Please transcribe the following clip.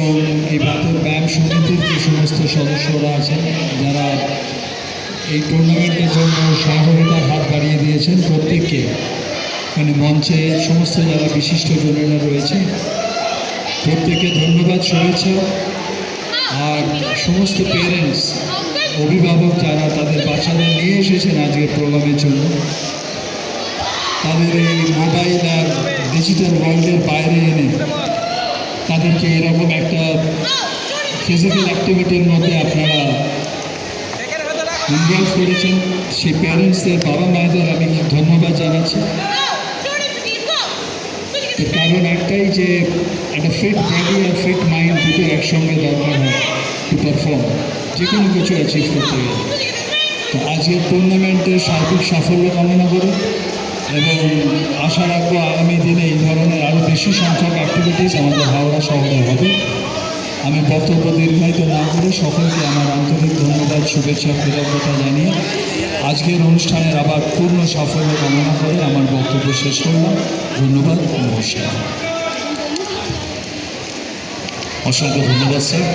এবং এই ব্যায়াম সমিতির যে সমস্ত সদস্যরা আছেন যারা এই টুর্নামেন্টের জন্য সহযোগিতার হাত বাড়িয়ে দিয়েছেন প্রত্যেককে, মানে মঞ্চে সমস্ত যারা বিশিষ্টজনেরা রয়েছে প্রত্যেককে ধন্যবাদ, শুভেচ্ছা। আর সমস্ত পেরেন্টস, অভিভাবক যারা তাদের বাচ্চাদের নিয়ে এসেছেন আজকের প্রোগ্রামের জন্য, তাদের এই মোবাইল আর ডিজিটাল ওয়ার্ল্ডের বাইরে এনে তাদেরকে এরকম একটা ফিজিক্যাল অ্যাক্টিভিটির মধ্যে আপনারা ইনভলভ করেছেন, সেই প্যারেন্টসদের, বাবা মায়েদের আমি ধন্যবাদ জানাচ্ছি। কারণ একটাই যে একটা ফিট বডি আর ফিট মাইন্ড দুটো একসঙ্গে দরকার হয় টু পারফর্ম, যে কোনো কিছু অ্যাচিভ করতে গেলে। তো আজকের টুর্নামেন্টের সার্বিক সাফল্য কামনা করে এবং আশা রাখবো আগামী দিনে এই ধরনের আরও বেশি সংখ্যক অ্যাক্টিভিটিস আমাদের হাওড়া শহরে হবে। আমি বক্তব্য দীর্ঘায়িত না করে সকলকে আমার আন্তরিক ধন্যবাদ, শুভেচ্ছা, কৃতজ্ঞতা জানিয়ে আজকের অনুষ্ঠানের আবার পূর্ণ সাফল্য কামনা করে আমার বক্তব্য শেষ করলাম। ধন্যবাদ, নমস্কার। অসংখ্য ধন্যবাদ স্যার।